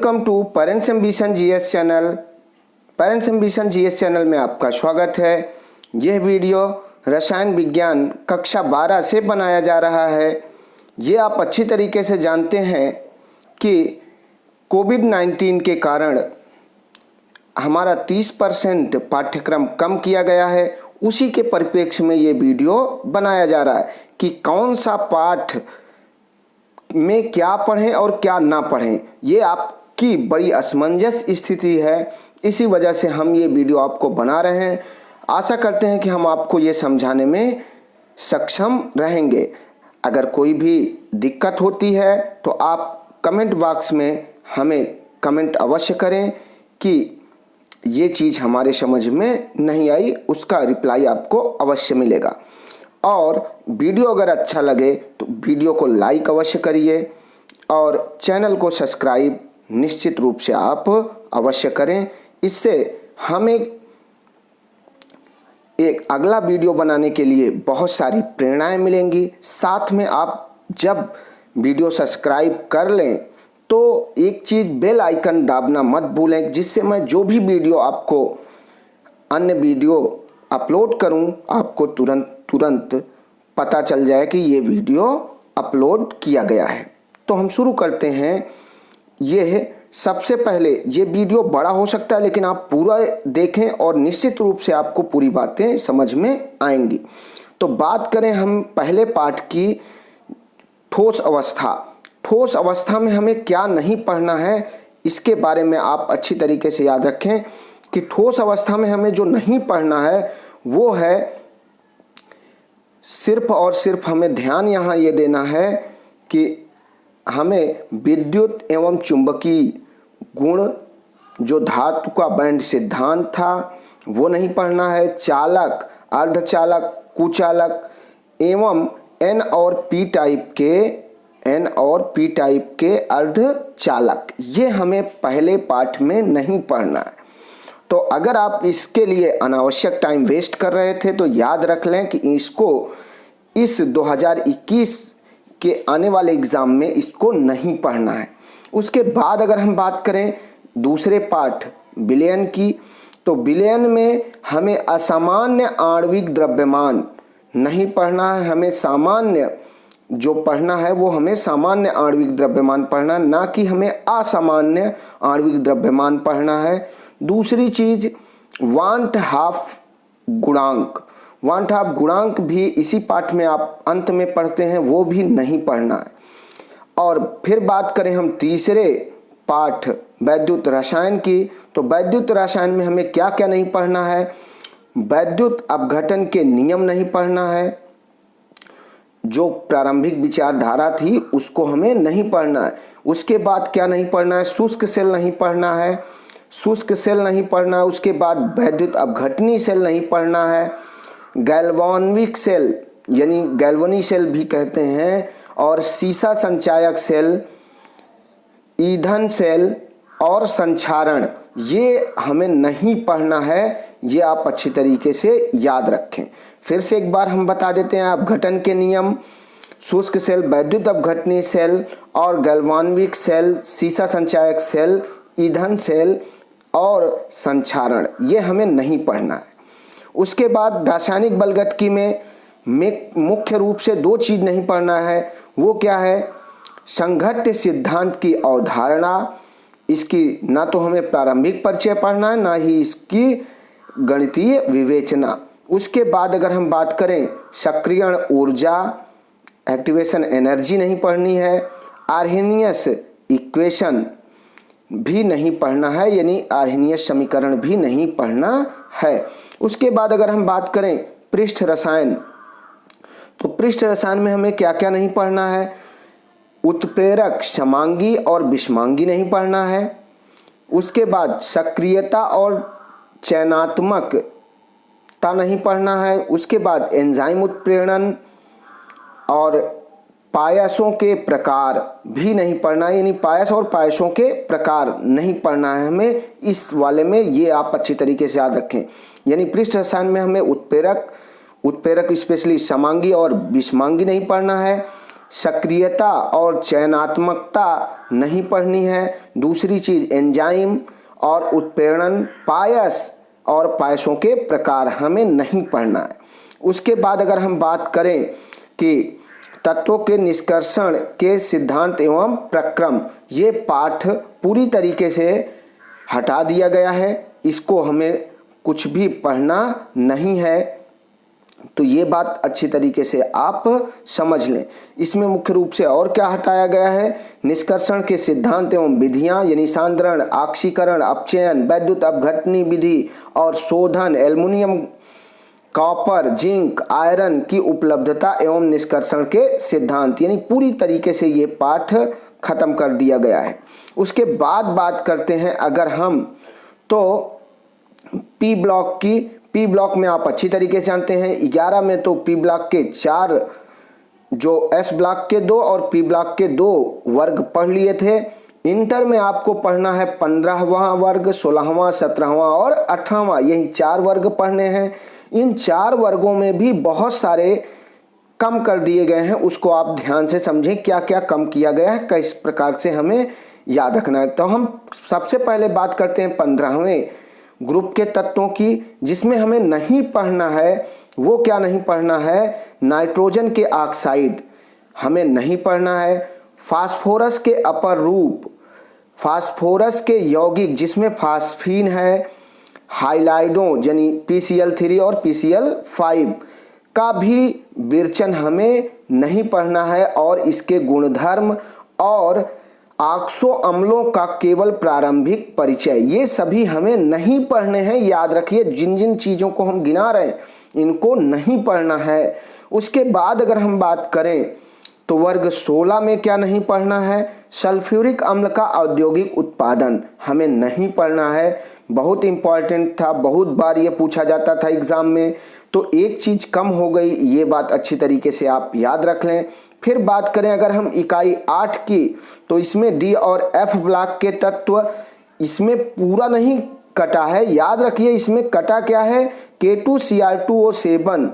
Welcome to parents ambition GS channel. Parents ambition GS channel में आपका स्वागत है। यह वीडियो रसायन विज्ञान कक्षा 12 से बनाया जा रहा है। ये आप अच्छी तरीके से जानते हैं कि कोविड-19 के कारण हमारा 30% पाठ्यक्रम कम किया गया है। उसी के परिप्रेक्ष्य में ये वीडियो बनाया जा रहा है कि कौन सा पाठ में क्या पढ़ें और क्या ना पढ़ें। ये आपकी बड़ी असमंजस स्थिति है, इसी वजह से हम ये वीडियो आपको बना रहे हैं। आशा करते हैं कि हम आपको ये समझाने में सक्षम रहेंगे। अगर कोई भी दिक्कत होती है तो आप कमेंट बॉक्स में हमें कमेंट अवश्य करें कि ये चीज़ हमारे समझ में नहीं आई, उसका रिप्लाई आपको अवश्य मिलेगा। और वीडियो अगर अच्छा लगे तो वीडियो को लाइक अवश्य करिए और चैनल को सब्सक्राइब निश्चित रूप से आप अवश्य करें। इससे हमें एक अगला वीडियो बनाने के लिए बहुत सारी प्रेरणाएं मिलेंगी। साथ में आप जब वीडियो सब्सक्राइब कर लें तो एक चीज़ बेल आइकन दाबना मत भूलें, जिससे मैं जो भी वीडियो आपको अन्य वीडियो अपलोड करूं आपको तुरंत पता चल जाए कि ये वीडियो अपलोड किया गया है। तो हम शुरू करते हैं। ये सबसे पहले ये वीडियो बड़ा हो सकता है, लेकिन आप पूरा देखें और निश्चित रूप से आपको पूरी बातें समझ में आएंगी। तो बात करें हम पहले पाठ की, ठोस अवस्था। ठोस अवस्था में हमें क्या नहीं पढ़ना है, इसके बारे में आप अच्छी तरीके से याद रखें कि ठोस अवस्था में हमें जो नहीं पढ़ना है वो है, सिर्फ और सिर्फ हमें ध्यान यहाँ ये देना है कि हमें विद्युत एवं चुंबकीय गुण, जो धातु का बैंड सिद्धांत था वो नहीं पढ़ना है। चालक, अर्धचालक, कुचालक एवं एन और पी टाइप के अर्धचालक, ये हमें पहले पाठ में नहीं पढ़ना है। तो अगर आप इसके लिए अनावश्यक टाइम वेस्ट कर रहे थे तो याद रख लें कि इसको इस 2021 के आने वाले एग्ज़ाम में इसको नहीं पढ़ना है। उसके बाद अगर हम बात करें दूसरे पाठ विलयन की, तो विलयन में हमें असामान्य आणविक द्रव्यमान नहीं पढ़ना है। हमें सामान्य जो पढ़ना है वो हमें सामान्य आणविक द्रव्यमान पढ़ना है, ना कि हमें असामान्य आणविक द्रव्यमान पढ़ना है। दूसरी चीज वांट हाफ गुणांक। वांट हाफ गुणांक भी इसी पाठ में आप अंत में पढ़ते हैं, वो भी नहीं पढ़ना है। और फिर बात करें हम तीसरे पाठ वैद्युत रसायन की, तो वैद्युत रसायन में हमें क्या क्या नहीं पढ़ना है। वैद्युत अपघटन के नियम नहीं पढ़ना है, जो प्रारंभिक विचारधारा थी उसको हमें नहीं पढ़ना है। उसके बाद क्या नहीं पढ़ना है, शुष्क सेल नहीं पढ़ना है, शुष्क सेल नहीं पढ़ना है। उसके बाद वैद्युत अपघटनी सेल नहीं पढ़ना है, गैल्वानिक सेल यानी गैल्वनी सेल भी कहते हैं, और सीसा संचायक सेल, ईंधन सेल और संक्षारण, ये हमें नहीं पढ़ना है। ये आप अच्छी तरीके से याद रखें। फिर से एक बार हम बता देते हैं अपघटन के नियम। शुष्क सेल, वैद्युत अपघटनी सेल और गैल्वानिक सेल, सीसा संचायक सेल, ईंधन सेल और संक्षारण, ये हमें नहीं पढ़ना है। उसके बाद रासायनिक बलगतकी में मुख्य रूप से दो चीज़ नहीं पढ़ना है। वो क्या है, संघट्य सिद्धांत की अवधारणा, इसकी ना तो हमें प्रारंभिक परिचय पढ़ना है, ना ही इसकी गणितीय विवेचना। उसके बाद अगर हम बात करें सक्रियण ऊर्जा, एक्टिवेशन एनर्जी नहीं पढ़नी है। आर्हेनियस इक्वेशन भी नहीं पढ़ना है, यानी आर्हेनियस समीकरण भी नहीं पढ़ना है। उसके बाद अगर हम बात करें पृष्ठ रसायन, तो पृष्ठ रसायन में हमें क्या क्या नहीं पढ़ना है। उत्प्रेरक समांगी और विषमांगी नहीं पढ़ना है। उसके बाद सक्रियता और चयनात्मकता नहीं पढ़ना है। उसके बाद एंजाइम उत्प्रेरण और पायसों के प्रकार भी नहीं पढ़ना है, यानी पायस और पायसों के प्रकार नहीं पढ़ना है हमें इस वाले में। ये आप अच्छी तरीके से याद रखें। यानी पृष्ठ रसायन में हमें उत्प्रेरक स्पेशली समांगी और विषमांगी नहीं पढ़ना है। सक्रियता और चयनात्मकता नहीं पढ़नी है। दूसरी चीज एंजाइम और उत्प्रेरण, पायस और पायसों के प्रकार हमें नहीं पढ़ना है। उसके बाद अगर हम बात करें कि तत्वों के निष्कर्षण के सिद्धांत एवं प्रक्रम, ये पाठ पूरी तरीके से हटा दिया गया है, इसको हमें कुछ भी पढ़ना नहीं है। तो ये बात अच्छी तरीके से आप समझ लें। इसमें मुख्य रूप से और क्या हटाया गया है, निष्कर्षण के सिद्धांत एवं विधियां, यानी सांद्रण, ऑक्सीकरण, अपचयन, वैद्युत अपघटनी विधि और शोधन, एल्युमिनियम, कॉपर, जिंक, आयरन की उपलब्धता एवं निष्कर्षण के सिद्धांत, यानी पूरी तरीके से ये पाठ खत्म कर दिया गया है। उसके बाद बात करते हैं अगर हम तो पी ब्लॉक की। पी ब्लॉक में आप अच्छी तरीके से जानते हैं 11 में तो पी ब्लॉक के 4, जो एस ब्लॉक के 2 और पी ब्लॉक के 2 वर्ग पढ़ लिए थे। इंटर में आपको पढ़ना है 15वां वर्ग, 16वां, 17वां और 18वां, यही 4 वर्ग पढ़ने हैं। इन 4 वर्गों में भी बहुत सारे कम कर दिए गए हैं, उसको आप ध्यान से समझें क्या क्या कम किया गया है, किस प्रकार से हमें याद रखना है। तो हम सबसे पहले बात करते हैं 15वें ग्रुप के तत्वों की, जिसमें हमें नहीं पढ़ना है। वो क्या नहीं पढ़ना है, नाइट्रोजन के ऑक्साइड हमें नहीं पढ़ना है, फास्फोरस के अपर रूप, फास्फोरस के यौगिक जिसमें फास्फीन है, हाइलाइडों यानी PCl3 और PCl5 का भी विरचन हमें नहीं पढ़ना है, और इसके गुणधर्म और ऑक्सो अम्लों का केवल प्रारंभिक परिचय, ये सभी हमें नहीं पढ़ने हैं। याद रखिए, जिन जिन चीज़ों को हम गिना रहे हैं इनको नहीं पढ़ना है। उसके बाद अगर हम बात करें तो वर्ग 16 में क्या नहीं पढ़ना है, सल्फ्यूरिक अम्ल का औद्योगिक उत्पादन हमें नहीं पढ़ना है। बहुत इंपॉर्टेंट था, बहुत बार ये पूछा जाता था एग्जाम में, तो एक चीज़ कम हो गई, ये बात अच्छी तरीके से आप याद रख लें। फिर बात करें अगर हम इकाई 8 की, तो इसमें डी और एफ ब्लॉक के तत्व, इसमें पूरा नहीं कटा है, याद रखिए इसमें कटा क्या है, K2Cr2O7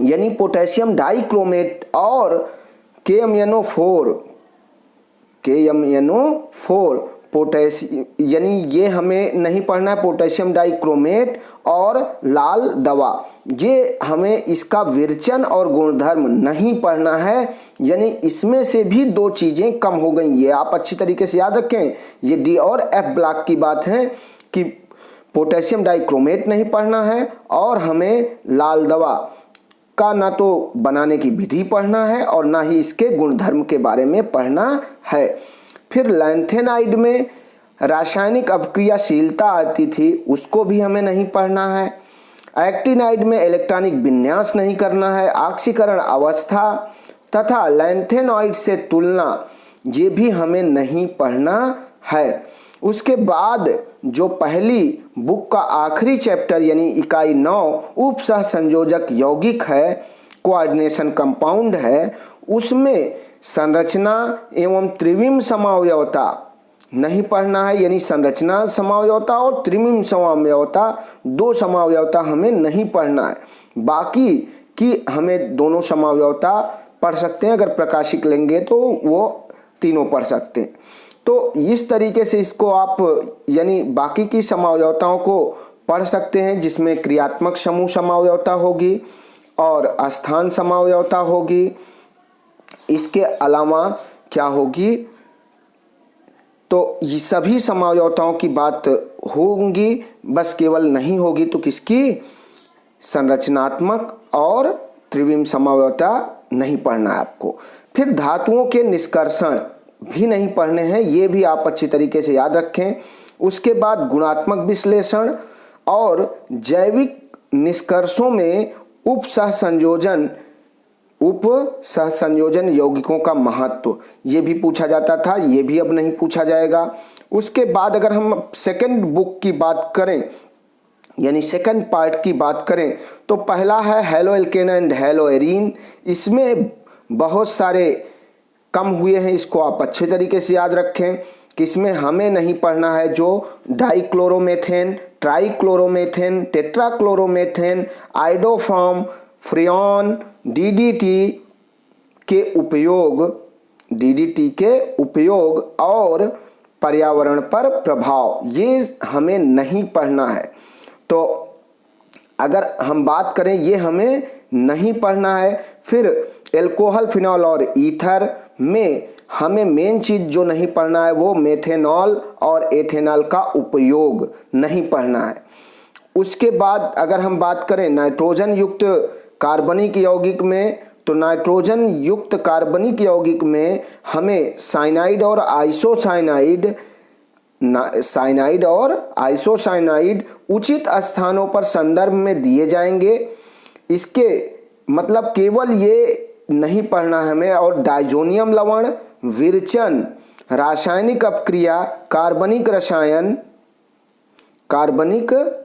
यानी पोटेशियम डाइक्रोमेट और KMNO4 पोटेशियम, यानी ये हमें नहीं पढ़ना है, पोटेशियम डाइक्रोमेट और लाल दवा, ये हमें इसका विरचन और गुणधर्म नहीं पढ़ना है। यानी इसमें से भी 2 चीज़ें कम हो गई, ये आप अच्छी तरीके से याद रखें। ये डी और एफ ब्लॉक की बात है कि पोटेशियम डाइक्रोमेट नहीं पढ़ना है, और हमें लाल दवा का ना तो बनाने की विधि पढ़ना है और ना ही इसके गुणधर्म के बारे में पढ़ना है। फिर लैंथेनाइड में रासायनिक अपक्रियाशीलता आती थी, उसको भी हमें नहीं पढ़ना है। एक्टिनाइड में इलेक्ट्रॉनिक विन्यास नहीं करना है। ऑक्सीकरण अवस्था तथा लैंथेनॉइड से तुलना, ये भी हमें नहीं पढ़ना है। उसके बाद जो पहली बुक का आखिरी चैप्टर यानी इकाई 9 उप सह संयोजक यौगिक है, कोऑर्डिनेशन कंपाउंड है, उसमें संरचना एवं त्रिविम समावयवता नहीं पढ़ना है। यानी संरचना समावयवता और त्रिविम समावयवता, 2 समावयवता हमें नहीं पढ़ना है। बाकी की हमें दोनों समावयवता पढ़ सकते हैं, अगर प्रकाशिक लेंगे तो वो तीनों पढ़ सकते हैं। तो इस तरीके से इसको आप यानी बाकी की समावयवताओं को पढ़ सकते हैं, जिसमें क्रियात्मक समूह समावयवता होगी और स्थान समावयवता होगी। इसके अलावा क्या होगी, तो ये सभी समावयवताओं की बात होंगी, बस केवल नहीं होगी तो किसकी, संरचनात्मक और त्रिविम समावयवता नहीं पढ़ना है आपको। फिर धातुओं के निष्कर्षण भी नहीं पढ़ने हैं, ये भी आप अच्छी तरीके से याद रखें। उसके बाद गुणात्मक विश्लेषण और जैविक निष्कर्षों में उप सहसंयोजन यौगिकों का महत्व, ये भी पूछा जाता था, ये भी अब नहीं पूछा जाएगा। उसके बाद अगर हम सेकंड बुक की बात करें यानी सेकंड पार्ट की बात करें, तो पहला है halo alkane and hello arene. इसमें बहुत सारे कम हुए हैं, इसको आप अच्छे तरीके से याद रखें कि इसमें हमें नहीं पढ़ना है जो dichloromethane, trichloromethane, tetrachloromethane, iodoform, freon, DDT, के उपयोग, डीडीटी के उपयोग और पर्यावरण पर प्रभाव, ये हमें नहीं पढ़ना है। तो अगर हम बात करें, ये हमें नहीं पढ़ना है। फिर एल्कोहल, फिनॉल और ईथर में हमें मेन चीज़ जो नहीं पढ़ना है वो मेथेनॉल और एथेनॉल का उपयोग नहीं पढ़ना है। उसके बाद अगर हम बात करें नाइट्रोजन युक्त कार्बनिक यौगिक में, तो नाइट्रोजन युक्त कार्बनिक यौगिक में हमें साइनाइड और आइसोसाइनाइड उचित स्थानों पर संदर्भ में दिए जाएंगे। इसके मतलब केवल ये नहीं पढ़ना हमें। और डाइजोनियम लवण, विरचन, रासायनिक अपक्रिया, कार्बनिक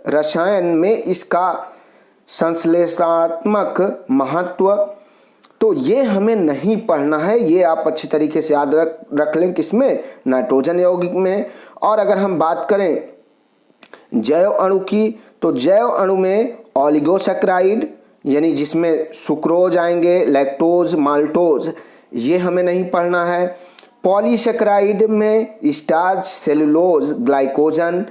रसायन में इसका संश्लेषणात्मक महत्व, तो ये हमें नहीं पढ़ना है। ये आप अच्छी तरीके से याद रख लें, किसमें, नाइट्रोजन यौगिक में। और अगर हम बात करें जैव अणु की, तो जैव अणु में ओलिगोसैकेराइड यानी जिसमें सुक्रोज आएंगे, लैक्टोज, माल्टोज, ये हमें नहीं पढ़ना है। पॉलीसैकेराइड में स्टार्च, सेलुलोज, ग्लाइकोजन,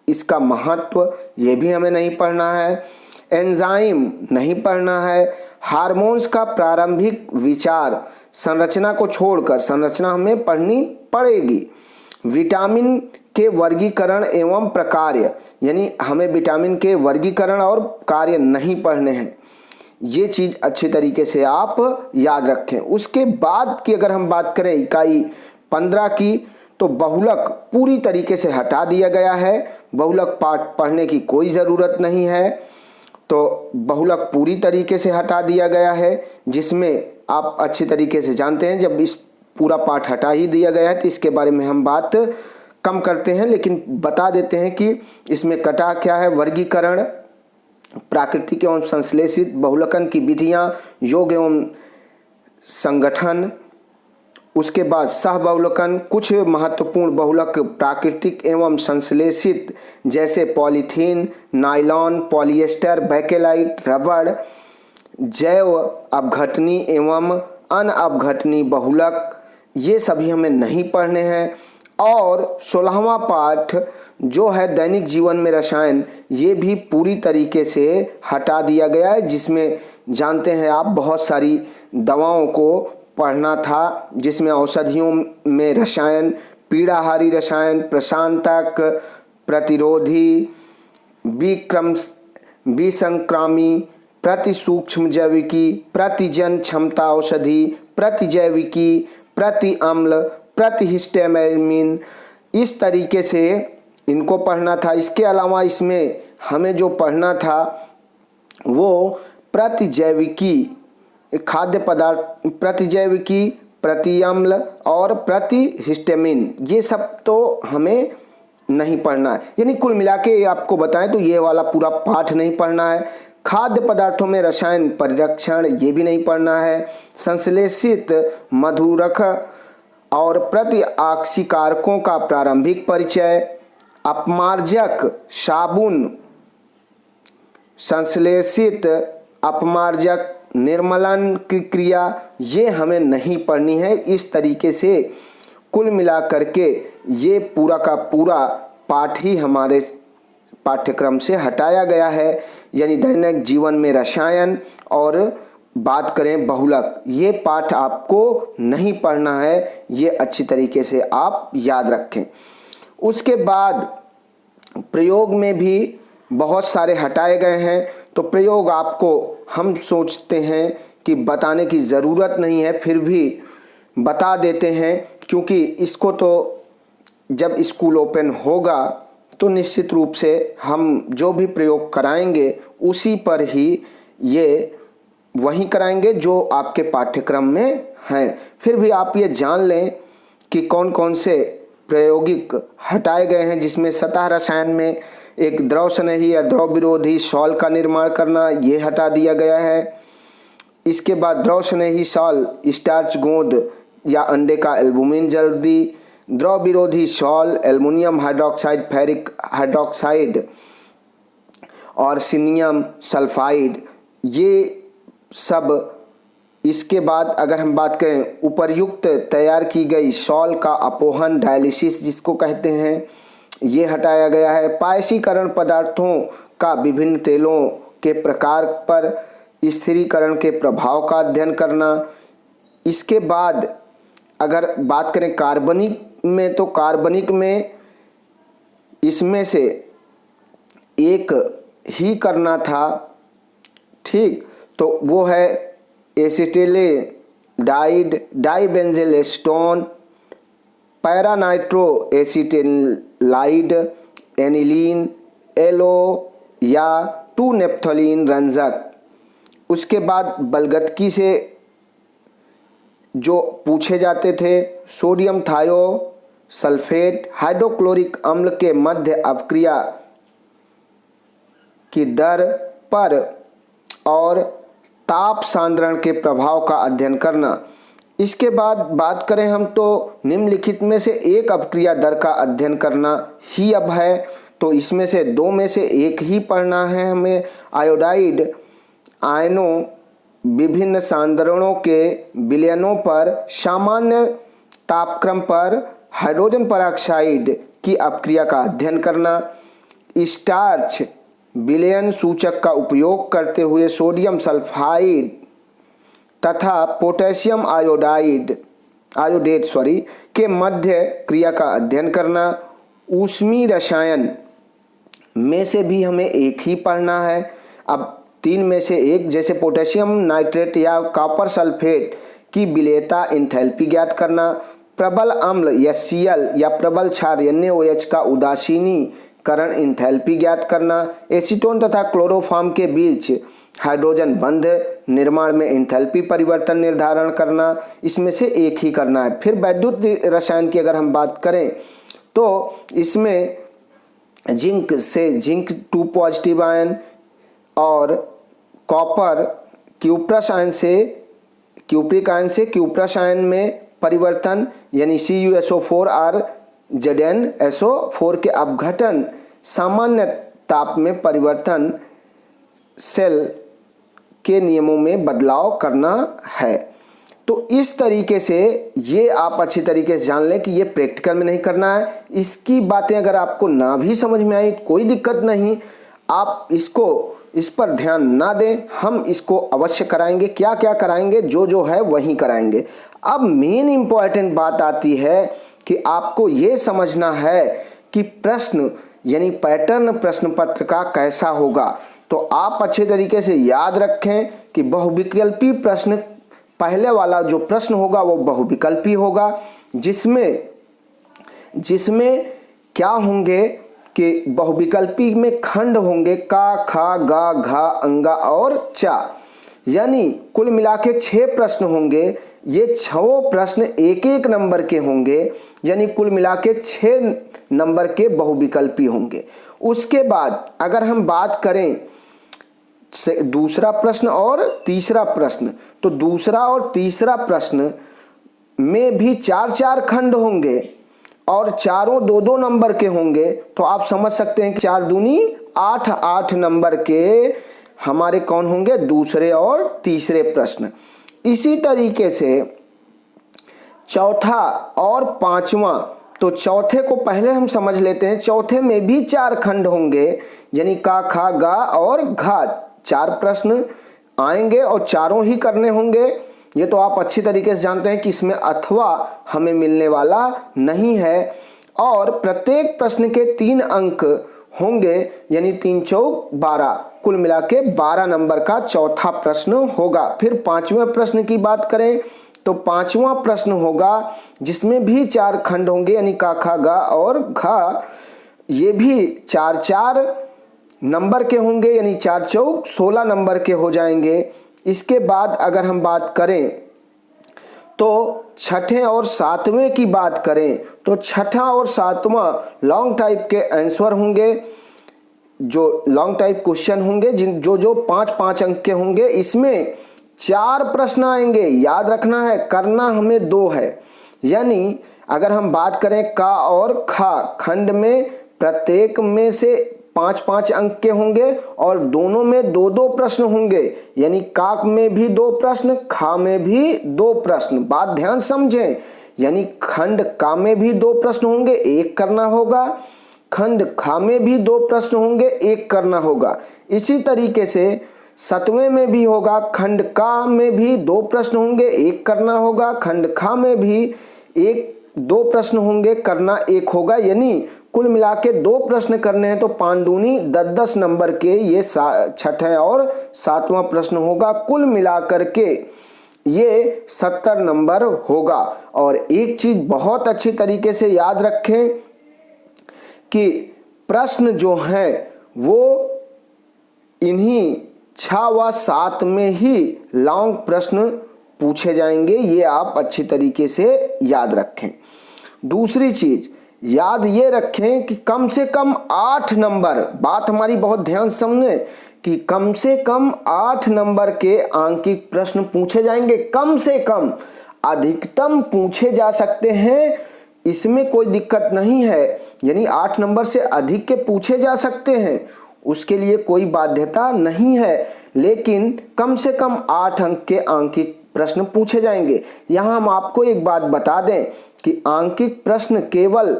इसका महत्व ये भी हमें नहीं पढ़ना है। एंजाइम नहीं पढ़ना है। हार्मोन्स का प्रारंभिक विचार, संरचना को छोड़कर, संरचना हमें पढ़नी पड़ेगी। विटामिन के वर्गीकरण एवं प्रकार्य, यानी हमें विटामिन के वर्गीकरण और कार्य नहीं पढ़ने हैं। ये चीज़ अच्छी तरीके से आप याद रखें। उसके बाद की अगर हम बात करें इकाई 15 की, तो बहुलक पूरी तरीके से हटा दिया गया है। बहुलक पाठ पढ़ने की कोई ज़रूरत नहीं है। तो बहुलक पूरी तरीके से हटा दिया गया है, जिसमें आप अच्छी तरीके से जानते हैं जब इस पूरा पाठ हटा ही दिया गया है तो इसके बारे में हम बात कम करते हैं, लेकिन बता देते हैं कि इसमें कटा क्या है। वर्गीकरण, प्राकृतिक एवं संश्लेषित बहुलकन की विधियां, योग एवं संगठन। उसके बाद सह बहुलकन, कुछ महत्वपूर्ण बहुलक प्राकृतिक एवं संश्लेषित जैसे पॉलीथीन, नायलॉन, पॉलिएस्टर, बैकेलाइट, रबड़। जैव अपघटनी एवं अनअपघटनी बहुलक, ये सभी हमें नहीं पढ़ने हैं। और 16वां पाठ जो है दैनिक जीवन में रसायन, ये भी पूरी तरीके से हटा दिया गया है, जिसमें जानते हैं आप बहुत सारी दवाओं को पढ़ना था, जिसमें औषधियों में रसायन, पीड़ाहारी रसायन, प्रशांतक, प्रतिरोधी, विसंक्रामी, प्रतिसूक्ष्म जैविकी, प्रतिजन क्षमता औषधि, प्रतिजैविकी, प्रति अम्ल, प्रतिहिस्टामिन, इस तरीके से इनको पढ़ना था। इसके अलावा इसमें हमें जो पढ़ना था वो प्रतिजैविकी, खाद्य पदार्थ, प्रतिजैविकी, प्रतिअम्ल और प्रतिहिस्टामिन, ये सब तो हमें नहीं पढ़ना है। यानी कुल मिला के आपको बताएं तो ये वाला पूरा पाठ नहीं पढ़ना है। खाद्य पदार्थों में रसायन परिरक्षण, ये भी नहीं पढ़ना है। संश्लेषित मधुरक और प्रतिऑक्सीकारकों का प्रारंभिक परिचय, अपमार्जक साबुन, संश्लेषित अपमार्जक, निर्मलन की क्रिया, ये हमें नहीं पढ़नी है। इस तरीके से कुल मिलाकर के ये पूरा का पूरा पाठ ही हमारे पाठ्यक्रम से हटाया गया है। यानी दैनिक जीवन में रसायन और बात करें बहुलक, ये पाठ आपको नहीं पढ़ना है। ये अच्छी तरीके से आप याद रखें। उसके बाद प्रयोग में भी बहुत सारे हटाए गए हैं। तो प्रयोग आपको हम सोचते हैं कि बताने की ज़रूरत नहीं है, फिर भी बता देते हैं, क्योंकि इसको तो जब स्कूल ओपन होगा तो निश्चित रूप से हम जो भी प्रयोग कराएंगे उसी पर ही ये वही कराएंगे जो आपके पाठ्यक्रम में हैं। फिर भी आप ये जान लें कि कौन कौन से प्रायोगिक हटाए गए हैं, जिसमें सतह रसायन में एक द्रव स्नेही या द्रव विरोधी सॉल का निर्माण करना, ये हटा दिया गया है। इसके बाद द्रव स्नेही सॉल स्टार्च गोंद या अंडे का एल्बुमिन जल्दी, द्रव विरोधी sol aluminium hydroxide, ferric hydroxide और सिनियम सल्फाइड, ये सब इसके बाद अगर हम बात करें उपर्युक्त तैयार की गई सॉल का अपोहन डायलिसिस जिसको कहते हैं, ये हटाया गया है। पायसीकरण पदार्थों का विभिन्न तेलों के प्रकार पर स्थिरीकरण के प्रभाव का अध्ययन करना। इसके बाद अगर बात करें कार्बनिक में, तो कार्बनिक में इसमें से एक ही करना था, ठीक, तो वो है एसिटिलिडाइड डाइबेंजेलेस्टोन, पैरानाइट्रो एसिटिलाइड, एनिलीन, एलो या 2 नेप्थलीन रंजक। उसके बाद बलगतकी से जो पूछे जाते थे, सोडियम थायो सल्फेट हाइड्रोक्लोरिक अम्ल के मध्य अपक्रिया की दर पर और ताप सांद्रण के प्रभाव का अध्ययन करना। इसके बाद बात करें हम तो निम्नलिखित में से एक अपक्रिया दर का अध्ययन करना ही अब है, तो इसमें से दो में से एक ही पढ़ना है हमें। आयोडाइड आयनों विभिन्न सांद्रणों के विलयनों पर सामान्य तापक्रम पर हाइड्रोजन परऑक्साइड की अपक्रिया का अध्ययन करना। स्टार्च विलयन सूचक का उपयोग करते हुए सोडियम सल्फाइड तथा पोटेशियम आयोडेट के मध्य क्रिया का अध्ययन करना। ऊष्मीय रसायन में से भी हमें एक ही पढ़ना है। अब 3 में से एक, जैसे पोटेशियम नाइट्रेट या कॉपर सल्फेट की विलेयता एंथैल्पी ज्ञात करना। प्रबल अम्ल HCl या प्रबल क्षार NaOH का उदासीनीकरण एंथैल्पी ज्ञात करना। एसीटोन तथा क्लोरोफॉर्म के बीच हाइड्रोजन बंध निर्माण में एंथैल्पी परिवर्तन निर्धारण करना। इसमें से एक ही करना है। फिर वैद्युत रसायन की अगर हम बात करें तो इसमें जिंक से जिंक 2 पॉजिटिव आयन और कॉपर क्यूप्रस आयन से क्यूप्रिक आयन से क्यूप्रस आयन में परिवर्तन यानी CuSO4 और ZnSO4 के अपघटन, सामान्य ताप में परिवर्तन, सेल के नियमों में बदलाव करना है। तो इस तरीके से ये आप अच्छी तरीके से जान लें कि ये प्रैक्टिकल में नहीं करना है। इसकी बातें अगर आपको ना भी समझ में आई कोई दिक्कत नहीं, आप इस पर ध्यान ना दें, हम इसको अवश्य कराएंगे। क्या क्या कराएंगे, जो है वही कराएंगे। अब मेन इंपॉर्टेंट बात आती है कि आपको ये समझना है कि प्रश्न यानी पैटर्न प्रश्न पत्र का कैसा होगा। तो आप अच्छे तरीके से याद रखें कि बहुविकल्पी प्रश्न, पहले वाला जो प्रश्न होगा वो बहुविकल्पी होगा, जिसमें क्या होंगे कि बहुविकल्पी में खंड होंगे का, खा, गा, घा, अंगा और चा, यानी कुल मिला के 6 प्रश्न होंगे। ये 6 प्रश्न एक एक नंबर के होंगे, यानी कुल मिला के 6 नंबर के बहुविकल्पी होंगे। उसके बाद अगर हम बात करें दूसरा प्रश्न और तीसरा प्रश्न, तो दूसरा और तीसरा प्रश्न में भी 4-4 खंड होंगे और चारों 2-2 नंबर के होंगे। तो आप समझ सकते हैं कि 4 दूनी 8 नंबर के हमारे कौन होंगे, दूसरे और तीसरे प्रश्न। इसी तरीके से चौथा और पांचवा, तो चौथे को पहले हम समझ लेते हैं। चौथे में भी 4 खंड होंगे, यानी का, खा, गा और घा, 4 प्रश्न आएंगे और चारों ही करने होंगे। ये तो आप अच्छी तरीके से जानते हैं कि इसमें अथवा हमें मिलने वाला नहीं है। और प्रत्येक प्रश्न के 3 अंक होंगे, यानी 3 चौक 12, कुल मिला के 12 नंबर का चौथा प्रश्न होगा। फिर 5वें प्रश्न की बात करें तो 5वां प्रश्न होगा जिसमें भी 4 खंड होंगे, यानी का, खा, गा और घा। ये भी 4-4 नंबर के होंगे, यानी 4 चौक 16 नंबर के हो जाएंगे। इसके बाद अगर हम बात करें तो छठे और सातवें की बात करें तो छठा और सातवां लॉन्ग टाइप के आंसर होंगे, जो लॉन्ग टाइप क्वेश्चन होंगे जो 5-5 अंक के होंगे। इसमें 4 प्रश्न आएंगे, याद रखना है, करना हमें 2 है। यानी अगर हम बात करें का और खा खंड में प्रत्येक में से 5-5 अंक के होंगे और दोनों में 2-2 प्रश्न होंगे, यानी का में भी 2 प्रश्न, खा में भी 2 प्रश्न। बात ध्यान समझें, यानी खंड का में भी 2 प्रश्न होंगे, 1 करना होगा, खंड खा में भी 2 प्रश्न होंगे, 1 करना होगा। इसी तरीके से 7वें में भी होगा, खंड का में भी 2 प्रश्न होंगे, 1 करना होगा, खंड खा में भी 1-2 प्रश्न होंगे, करना 1 होगा। यानी कुल मिला के 2 प्रश्न करने हैं तो 5 दूनी 10-10 नंबर के ये 6ठा और 7वां प्रश्न होगा। कुल मिलाकर के ये 70 नंबर होगा। और एक चीज बहुत अच्छी तरीके से याद रखें कि प्रश्न जो हैं वो इन्हीं 6 व 7 में ही लॉन्ग प्रश्न पूछे जाएंगे, ये आप अच्छी तरीके से याद रखें। दूसरी चीज याद ये रखें कि कम से कम 8 नंबर, बात हमारी बहुत ध्यान से समझें कि कम से कम 8 नंबर के आंकिक प्रश्न पूछे जाएंगे। कम से कम, अधिकतम पूछे जा सकते हैं, इसमें कोई दिक्कत नहीं है, यानी 8 नंबर से अधिक के पूछे जा सकते हैं, उसके लिए कोई बाध्यता नहीं है, लेकिन कम से कम 8 अंक के आंकिक प्रश्न पूछे जाएंगे। यहाँ हम आपको एक बात बता दें कि आंकिक प्रश्न केवल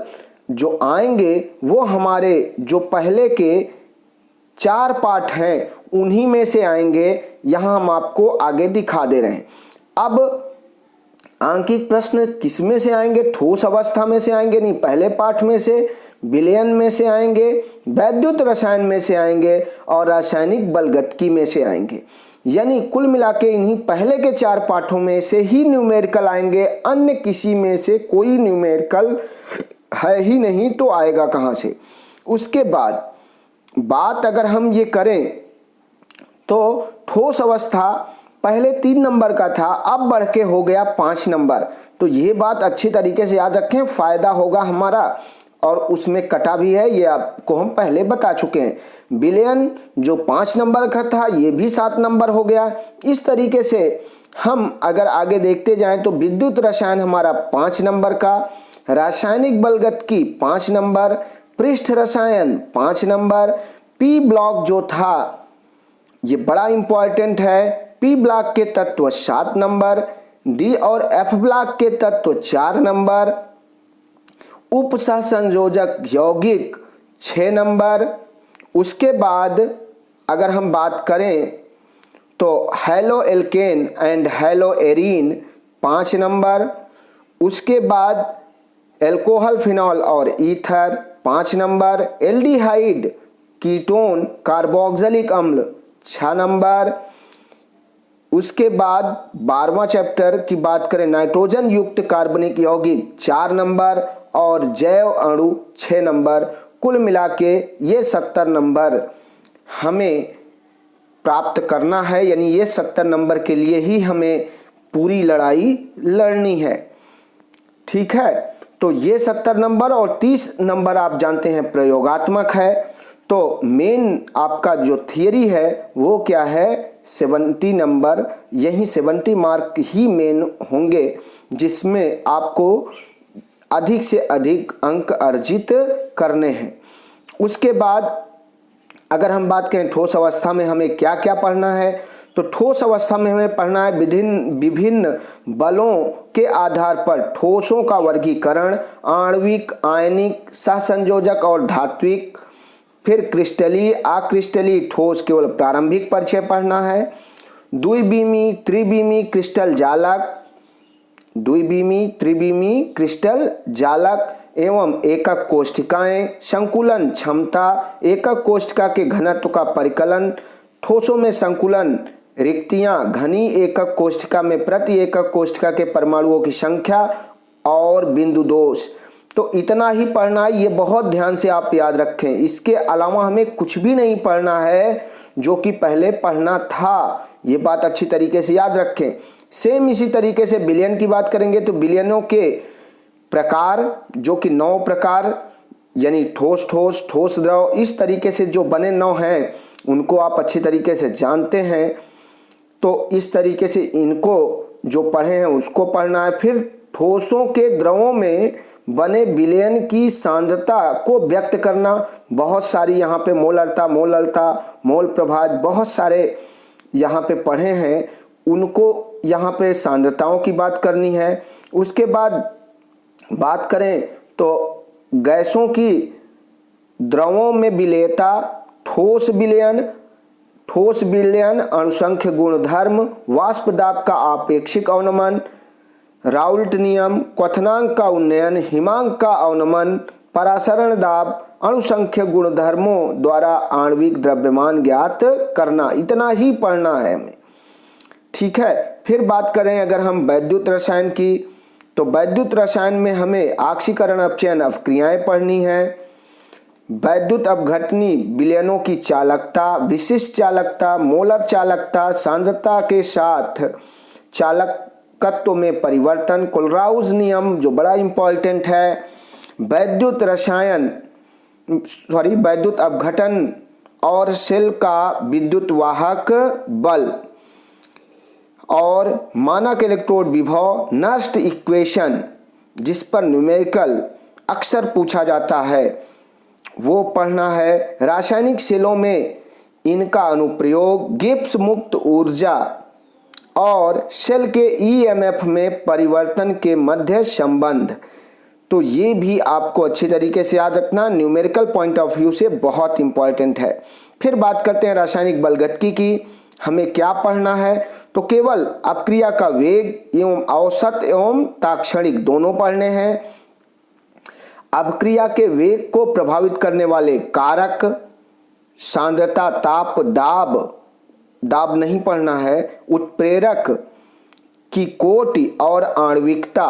जो आएंगे वो हमारे जो पहले के 4 पाठ हैं उन्हीं में से आएंगे, यहाँ हम आपको आगे दिखा दे रहे हैं। अब आंकिक प्रश्न किस में से आएंगे? ठोस अवस्था में से आएंगे, नहीं, पहले पाठ में से, विलयन में से आएंगे, वैद्युत रसायन में से आएंगे और रासायनिक बलगतिकी में से आएंगे। यानी कुल मिला के इन्हीं पहले के 4 पाठों में से ही न्यूमेरिकल आएंगे, अन्य किसी में से कोई न्यूमेरिकल है ही नहीं, तो आएगा कहाँ से? उसके बाद बात अगर हम ये करें तो ठोस अवस्था पहले 3 नंबर का था, अब बढ़ के हो गया 5 नंबर। तो ये बात अच्छी तरीके से याद रखें, फायदा होगा हमारा। और उसमें कटा भी है, ये आपको हम पहले बता चुके हैं। विलयन जो 5 नंबर का था ये भी 7 नंबर हो गया। इस तरीके से हम अगर आगे देखते जाएं तो विद्युत रसायन हमारा 5 नंबर का, रासायनिक बलगतिकी 5 नंबर, पृष्ठ रसायन 5 नंबर, पी ब्लॉक जो था ये बड़ा इंपॉर्टेंट है, पी ब्लॉक के तत्व 7 नंबर, डी और एफ ब्लॉक के तत्व 4 नंबर, उप सहसंयोजक यौगिक 6 नंबर। उसके बाद अगर हम बात करें तो halo alkane and hello arene 5 number. उसके बाद एल्कोहल फिनॉल और ether 5 number, aldehyde ketone carboxylic अम्ल 6 नंबर। उसके बाद 12वां चैप्टर की बात करें, नाइट्रोजन युक्त कार्बनिक यौगिक 4 नंबर और जैव अणु 6 नंबर। कुल मिला के ये 70 नंबर हमें प्राप्त करना है, यानी ये 70 नंबर के लिए ही हमें पूरी लड़ाई लड़नी है। ठीक है, तो ये 70 नंबर और 30 नंबर आप जानते हैं प्रयोगात्मक है। तो मेन आपका जो थियरी है वो क्या है? 70 नंबर, यही 70 मार्क ही मेन होंगे, जिसमें आपको अधिक से अधिक अंक अर्जित करने हैं। उसके बाद अगर हम बात करें ठोस अवस्था में हमें क्या क्या पढ़ना है, तो ठोस अवस्था में हमें पढ़ना है विभिन्न बलों के आधार पर ठोसों का वर्गीकरण, आणविक, आयनिक, सहसंयोजक और धात्विक। फिर क्रिस्टलीय, अक्रिस्टलीय ठोस केवल प्रारंभिक परिचय पढ़ना है। द्विबीमी, त्रिबीमी क्रिस्टल जालक, द्विबीमी, त्रिबीमी क्रिस्टल जालक एवं एकक कोष्ठिकाएं, संकुलन क्षमता, एकक कोष्ठिका के घनत्व का परिकलन, ठोसों में संकुलन रिक्तियां, घनी एकक कोष्ठिका में प्रति एकक कोष्ठिका के परमाणुओं की संख्या और बिंदु दोष। तो इतना ही पढ़ना है, ये बहुत ध्यान से आप याद रखें। इसके अलावा हमें कुछ भी नहीं पढ़ना है जो कि पहले पढ़ना था, ये बात अच्छी तरीके से याद रखें। सेम इसी तरीके से विलयन की बात करेंगे तो विलयनों के प्रकार जो कि 9 प्रकार, यानी ठोस ठोस, ठोस द्रव, इस तरीके से जो बने 9 हैं उनको आप अच्छी तरीके से जानते हैं। तो इस तरीके से इनको जो पढ़े हैं उसको पढ़ना है। फिर ठोसों के द्रवों में बने विलयन की सांद्रता को व्यक्त करना। बहुत सारी यहाँ पे मोलरता, मोल प्रभाज बहुत सारे यहाँ पे पढ़े हैं, उनको यहाँ पे सांद्रताओं की बात करनी है। उसके बाद बात करें तो गैसों की द्रवों में विलेयता, ठोस विलयन, अणुसंख्य गुणधर्म, वाष्प दाब का आपेक्षिक अवनमन, राउल्ट नियम, क्वथनांक का उन्नयन, हिमांक का अवनमन, परासरण दाब, अणुसंख्य गुणधर्मों द्वारा आणविक द्रव्यमान ज्ञात करना। इतना ही पढ़ना है हमें, ठीक है। फिर बात करें अगर हम वैद्युत रसायन की, तो वैद्युत रसायन में हमें ऑक्सीकरण अपचयन अपक्रियाएं पढ़नी है, वैद्युत अपघटनी विलयनों की चालकता, विशिष्ट चालकता, मोलर चालकता, सांद्रता के साथ चालकत्व में परिवर्तन, कोलराउज नियम जो बड़ा इंपॉर्टेंट है, वैद्युत अपघटन और सेल का विद्युत वाहक बल, और मानक इलेक्ट्रोड विभव, नस्ट इक्वेशन जिस पर न्यूमेरिकल अक्सर पूछा जाता है वो पढ़ना है, रासायनिक सेलों में इनका अनुप्रयोग, गिब्स मुक्त ऊर्जा और सेल के ईएमएफ में परिवर्तन के मध्य संबंध। तो ये भी आपको अच्छी तरीके से याद रखना, न्यूमेरिकल पॉइंट ऑफ व्यू से बहुत इंपॉर्टेंट है। फिर बात करते हैं रासायनिक बलगतिकी की, हमें क्या पढ़ना है, तो केवल अपक्रिया का वेग एवं औसत एवं ताक्षणिक दोनों पढ़ने हैं। अपक्रिया के वेग को प्रभावित करने वाले कारक, सांद्रता, ताप, दाब नहीं पढ़ना है, उत्प्रेरक की कोटि और आणविकता,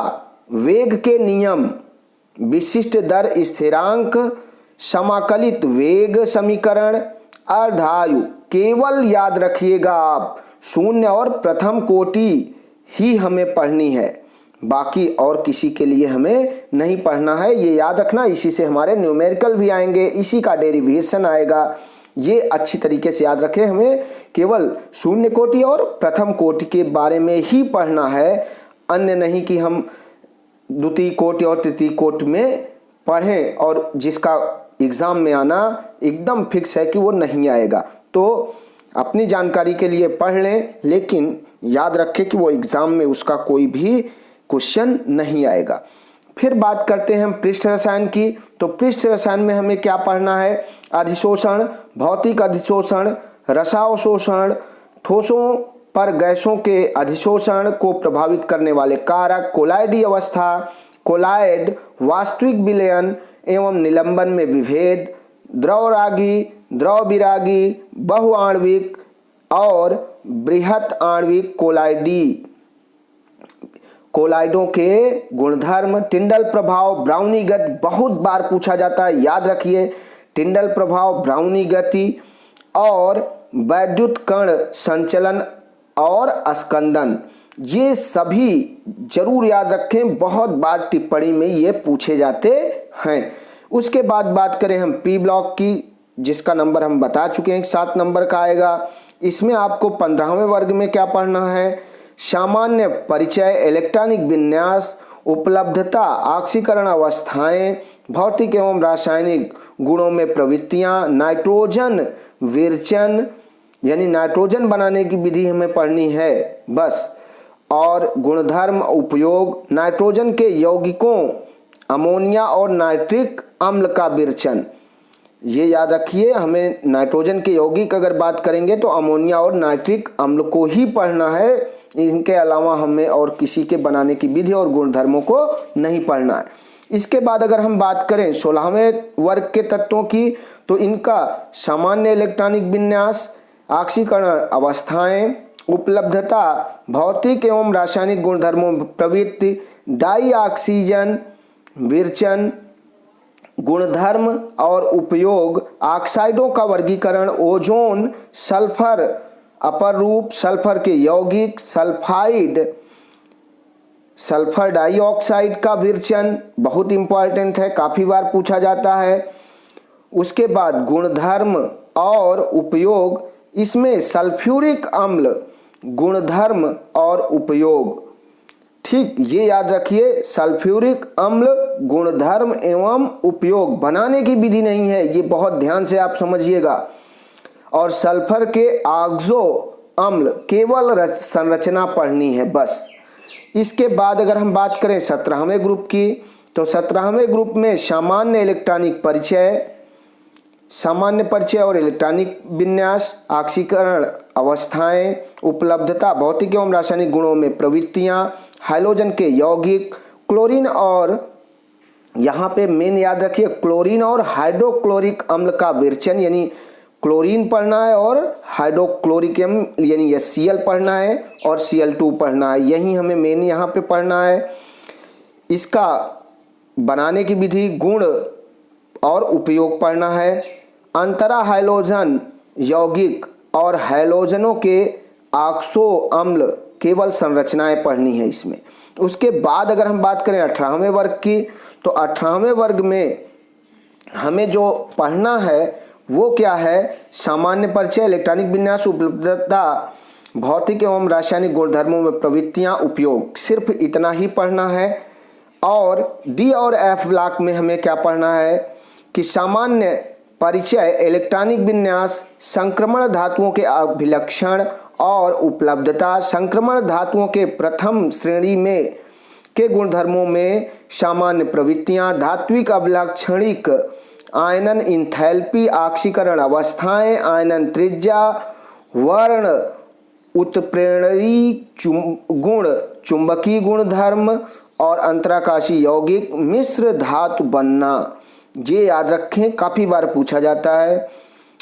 वेग के नियम, विशिष्ट दर स्थिरांक, समाकलित वेग समीकरण, अर्धायु केवल याद रखिएगा आप शून्य और प्रथम कोटि ही हमें पढ़नी है, बाकी और किसी के लिए हमें नहीं पढ़ना है, ये याद रखना। इसी से हमारे न्यूमेरिकल भी आएंगे, इसी का डेरिवेशन आएगा, ये अच्छी तरीके से याद रखें। हमें केवल शून्य कोटि और प्रथम कोटि के बारे में ही पढ़ना है, अन्य नहीं कि हम द्वितीय कोटि और तृतीय कोटि में पढ़ें और जिसका एग्ज़ाम में आना एकदम फिक्स है कि वो नहीं आएगा। तो अपनी जानकारी के लिए पढ़ लें, लेकिन याद रखें कि वो एग्ज़ाम में उसका कोई भी क्वेश्चन नहीं आएगा। फिर बात करते हैं हम पृष्ठ रसायन की, तो पृष्ठ रसायन में हमें क्या पढ़ना है, अधिशोषण, भौतिक अधिशोषण, रसावशोषण, ठोसों पर गैसों के अधिशोषण को प्रभावित करने वाले कारक, कोलाइडी अवस्था, कोलाइड, वास्तविक विलयन एवं निलंबन में विभेद, द्रवरागी, द्रव विरागी, बहुआण्विक और बृहत आणविक कोलाइडों के गुणधर्म, टिंडल प्रभाव, ब्राउनी गति बहुत बार पूछा जाता है, याद रखिए टिंडल प्रभाव, ब्राउनी गति और वैद्युत कण संचलन और अस्कंदन, ये सभी जरूर याद रखें, बहुत बार टिप्पणी में ये पूछे जाते हैं। उसके बाद बात करें हम पी ब्लॉक की, जिसका नंबर हम बता चुके हैं 7 नंबर का आएगा। इसमें आपको 15वें वर्ग में क्या पढ़ना है, सामान्य परिचय, इलेक्ट्रॉनिक विन्यास, उपलब्धता, ऑक्सीकरण अवस्थाएं, भौतिक एवं रासायनिक गुणों में प्रवृत्तियां, नाइट्रोजन विरचन यानी नाइट्रोजन बनाने की विधि हमें पढ़नी है बस, और गुणधर्म, उपयोग, नाइट्रोजन के यौगिकों अमोनिया और नाइट्रिक अम्ल का विरचन, ये याद रखिए हमें नाइट्रोजन के यौगिक अगर बात करेंगे तो अमोनिया और नाइट्रिक अम्ल को ही पढ़ना है, इनके अलावा हमें और किसी के बनाने की विधि और गुणधर्मों को नहीं पढ़ना है। इसके बाद अगर हम बात करें 16वें वर्ग के तत्वों की, तो इनका सामान्य इलेक्ट्रॉनिक विन्यास, ऑक्सीकरण अवस्थाएं, उपलब्धता, भौतिक एवं रासायनिक गुणधर्मों प्रवृत्ति, डाई ऑक्सीजन विरचन, गुणधर्म और उपयोग, ऑक्साइडों का वर्गीकरण, ओजोन, सल्फर अपर रूप, सल्फर के यौगिक, सल्फर डाइऑक्साइड का विरचन बहुत इंपॉर्टेंट है, काफ़ी बार पूछा जाता है। उसके बाद गुणधर्म और उपयोग, इसमें सल्फ्यूरिक अम्ल गुणधर्म और उपयोग, ठीक, ये याद रखिए, सल्फ्यूरिक अम्ल गुणधर्म एवं उपयोग, बनाने की विधि नहीं है, ये बहुत ध्यान से आप समझिएगा। और सल्फर के ऑक्सो अम्ल केवल संरचना पढ़नी है बस। इसके बाद अगर हम बात करें 17वें ग्रुप की, तो 17वें ग्रुप में सामान्य इलेक्ट्रॉनिक परिचय, सामान्य परिचय और इलेक्ट्रॉनिक विन्यास, ऑक्सीकरण अवस्थाएं, उपलब्धता, भौतिक एवं रासायनिक गुणों में प्रवृत्तियां, हाइड्रोजन के यौगिक, क्लोरीन, और यहाँ पे मेन याद रखिए क्लोरीन और हाइड्रोक्लोरिक अम्ल का विरचन, यानी क्लोरीन पढ़ना है और हाइड्रोक्लोरिक अम्ल यानी HCl पढ़ना है और Cl2 पढ़ना है, यही हमें मेन यहाँ पे पढ़ना है। इसका बनाने की विधि, गुण और उपयोग पढ़ना है। अंतरा हाइड्रोजन यौगिक और हाइड्रोजनों के ऑक्सो अम्ल केवल संरचनाएं पढ़नी है इसमें। उसके बाद अगर हम बात करें 18वें वर्ग की, तो 18वें वर्ग में हमें जो पढ़ना है वो क्या है, सामान्य परिचय, इलेक्ट्रॉनिक विन्यास, उपलब्धता, भौतिक एवं रासायनिक गुणधर्मों में प्रवृत्तियां, उपयोग, सिर्फ इतना ही पढ़ना है। और डी और एफ ब्लॉक में हमें क्या पढ़ना है कि सामान्य परिचय, इलेक्ट्रॉनिक विन्यास, संक्रमण धातुओं के अभिलक्षण और उपलब्धता, संक्रमण धातुओं के प्रथम श्रेणी में के गुणधर्मों में सामान्य प्रवृत्तियां, धात्विक अभिलक्षणिक, आयनन इंथैल्पी, ऑक्सीकरण अवस्थाएं, आयनन त्रिज्या, वर्ण उत्प्रेरणी गुण, चुंबकीय गुणधर्म और अंतराकाशी यौगिक, मिश्र धातु बनना, ये याद रखें, काफ़ी बार पूछा जाता है।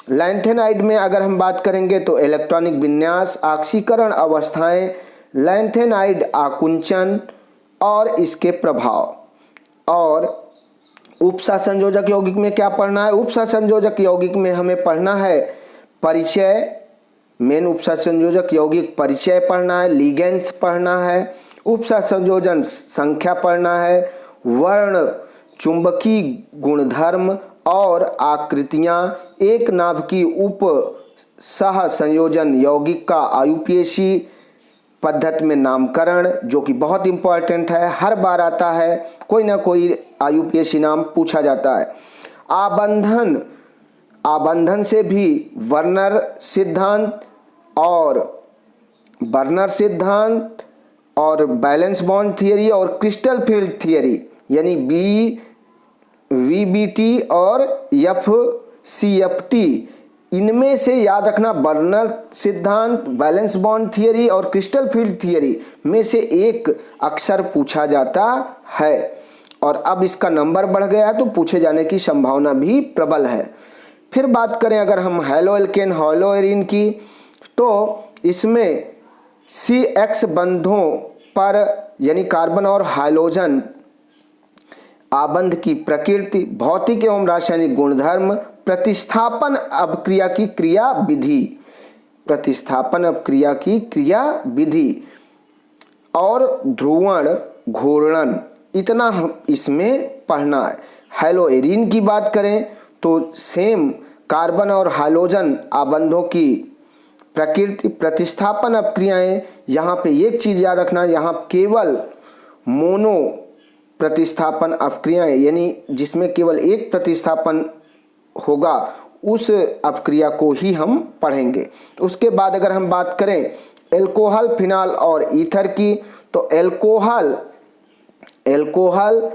लैंथेनाइड में अगर हम बात करेंगे तो इलेक्ट्रॉनिक विन्यास, ऑक्सीकरण अवस्थाएं, लैंथेनाइड आकुंचन और इसके प्रभाव। और उपसंयोजक यौगिक में क्या पढ़ना है, उपसंयोजक यौगिक में हमें पढ़ना है परिचय, मेन उपसंयोजक यौगिक परिचय पढ़ना है, लिगेंड्स पढ़ना है, उपसंयोजन संख्या पढ़ना है, वर्ण, चुंबकीय गुणधर्म और आकृतियां, एक नाभिकीय उप सह संयोजन यौगिक का आयुपीएसी पद्धति में नामकरण, जो कि बहुत इंपॉर्टेंट है, हर बार आता है, कोई ना कोई आयुपीएसी नाम पूछा जाता है। आबंधन, आबंधन से भी वर्नर सिद्धांत और बैलेंस बॉन्ड थियरी और क्रिस्टल फील्ड थियरी, यानी VBT और FCFT, इनमें से याद रखना बर्नर सिद्धांत, बैलेंस बॉन्ड थियरी और क्रिस्टल फील्ड थियरी में से एक अक्सर पूछा जाता है। और अब इसका नंबर बढ़ गया है तो पूछे जाने की संभावना भी प्रबल है। फिर बात करें अगर हम हैलोएल्केन हैलोएरीन की, तो इसमें CX बंधों पर यानी कार्बन और हाइड्रोजन आबंध की प्रकृति, भौतिक एवं रासायनिक गुणधर्म, प्रतिस्थापन अपक्रिया की क्रिया विधि, प्रतिस्थापन अपक्रिया की क्रिया विधि और ध्रुवण घूर्णन, इतना हम इसमें पढ़ना है। हैलोएरीन की बात करें तो सेम कार्बन और हाइड्रोजन आबंधों की प्रकृति, प्रतिस्थापन अपक्रियाएं, यहाँ पे एक चीज याद रखना, यहाँ केवल मोनो प्रतिस्थापन अपक्रियाएं, यानी जिसमें केवल एक प्रतिस्थापन होगा उस अपक्रिया को ही हम पढ़ेंगे। उसके बाद अगर हम बात करें एल्कोहल, फिनॉल और ईथर की, तो एल्कोहल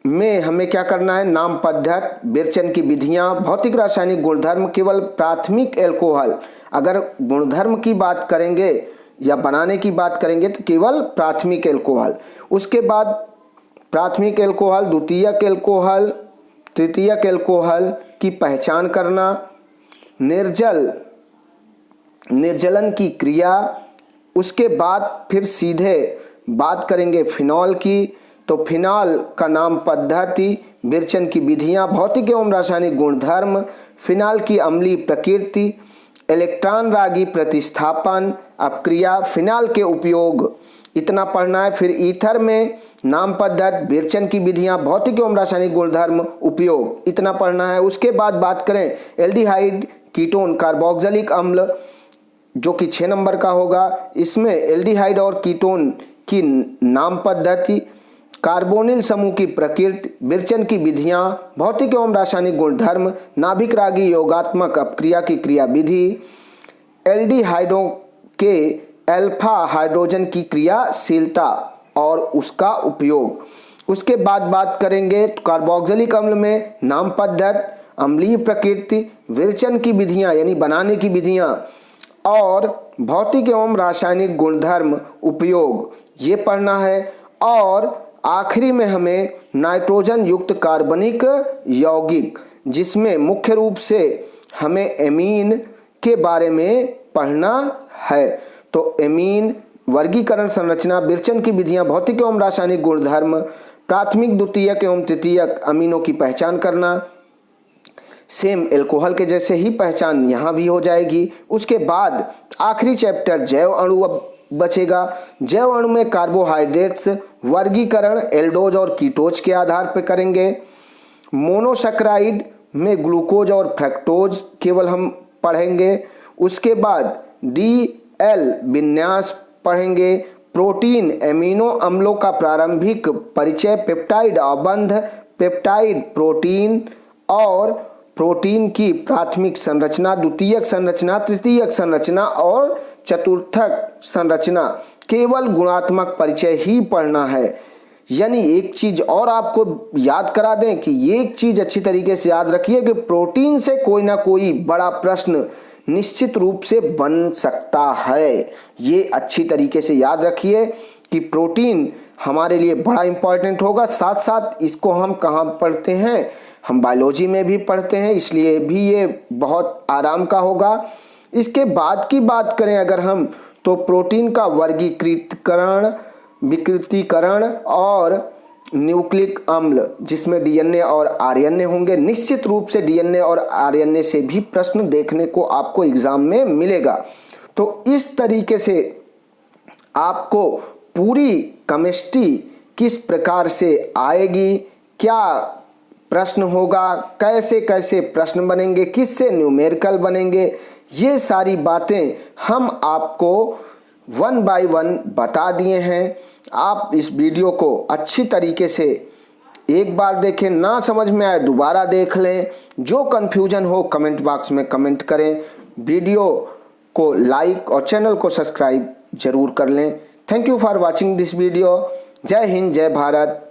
में हमें क्या करना है, नाम पद्धति, विरचन की विधियां, भौतिक रासायनिक गुणधर्म, केवल प्राथमिक एल्कोहल, अगर गुणधर्म की बात करेंगे या बनाने की बात करेंगे तो केवल प्राथमिक एल्कोहल। उसके बाद प्राथमिक एल्कोहल, द्वितीयक एल्कोहल, तृतीयक एल्कोहल की पहचान करना, निर्जलन की क्रिया। उसके बाद फिर सीधे बात करेंगे फिनॉल की, तो फिनॉल का नाम पद्धति, विरचन की विधियां, भौतिक एवं रासायनिक गुणधर्म, फिनॉल की अम्लीय प्रकृति, इलेक्ट्रॉन रागी प्रतिस्थापन अपक्रिया, फिनॉल के उपयोग, इतना पढ़ना है। फिर ईथर में नाम पद्धति, विरचन की विधियां, भौतिक एवं रासायनिक गुणधर्म, उपयोग, इतना पढ़ना है। उसके बाद बात करें एल्डिहाइड, कीटोन, कार्बोक्सिलिक अम्ल, जो कि 6 नंबर का होगा। इसमें एल्डिहाइड और कीटोन की नाम पद्धति, कार्बोनिल समूह की प्रकृति, विरचन की विधियाँ, भौतिक एवं रासायनिक गुणधर्म, नाभिक रागी योगात्मक अपक्रिया की क्रिया विधि, एल्डिहाइडों के अल्फा हाइड्रोजन की क्रियाशीलता और उसका उपयोग। उसके बाद बात करेंगे कार्बोक्सिलिक अम्ल में नाम पद्धति, अम्लीय प्रकृति, विरचन की विधियाँ यानी बनाने की विधियाँ और भौतिक एवं रासायनिक गुणधर्म उपयोग, ये पढ़ना है। और आखिरी में हमें नाइट्रोजन युक्त कार्बनिक यौगिक, जिसमें मुख्य रूप से हमें एमीन के बारे में पढ़ना है। तो एमीन, वर्गीकरण, संरचना, विरचन की विधियां, भौतिक एवं रासायनिक गुणधर्म, प्राथमिक, द्वितीयक एवं तृतीयक अमीनों की पहचान करना, सेम एल्कोहल के जैसे ही पहचान यहाँ भी हो जाएगी। उसके बाद आखिरी चैप्टर जैव अणु अब बचेगा। जैव अणु में कार्बोहाइड्रेट्स वर्गीकरण एल्डोज और कीटोज के आधार पर करेंगे। मोनोसैकराइड में ग्लूकोज और फ्रक्टोज केवल हम पढ़ेंगे। उसके बाद DL विन्यास पढ़ेंगे। प्रोटीन, एमिनो अम्लों का प्रारंभिक परिचय, पेप्टाइड अबंध, पेप्टाइड प्रोटीन और प्रोटीन की प्राथमिक संरचना, द्वितीयक संरचना, तृतीयक संरचना और चतुर्थक संरचना, केवल गुणात्मक परिचय ही पढ़ना है। यानी एक चीज और आपको याद करा दें कि एक चीज अच्छी तरीके से याद रखिए कि प्रोटीन से कोई ना कोई बड़ा प्रश्न निश्चित रूप से बन सकता है। ये अच्छी तरीके से याद रखिए कि प्रोटीन हमारे लिए बड़ा इंपॉर्टेंट होगा। साथ साथ इसको हम कहाँ पढ़ते हैं, हम बायोलॉजी में भी पढ़ते हैं, इसलिए भी ये बहुत आराम का होगा। इसके बाद की बात करें अगर हम, तो प्रोटीन का वर्गीकृतकरण, विकृतीकरण और न्यूक्लिक अम्ल, जिसमें DNA और RNA होंगे। निश्चित रूप से DNA और RNA से भी प्रश्न देखने को आपको एग्जाम में मिलेगा। तो इस तरीके से आपको पूरी केमिस्ट्री किस प्रकार से आएगी, क्या प्रश्न होगा, कैसे कैसे प्रश्न बनेंगे, किससे न्यूमेरिकल बनेंगे, ये सारी बातें हम आपको 1 बाय 1 बता दिए हैं। आप इस वीडियो को अच्छी तरीके से एक बार देखें, ना समझ में आए दोबारा देख लें। जो कन्फ्यूजन हो कमेंट बॉक्स में कमेंट करें। वीडियो को लाइक और चैनल को सब्सक्राइब जरूर कर लें। Thank you for watching this video. जय हिंद, जय भारत।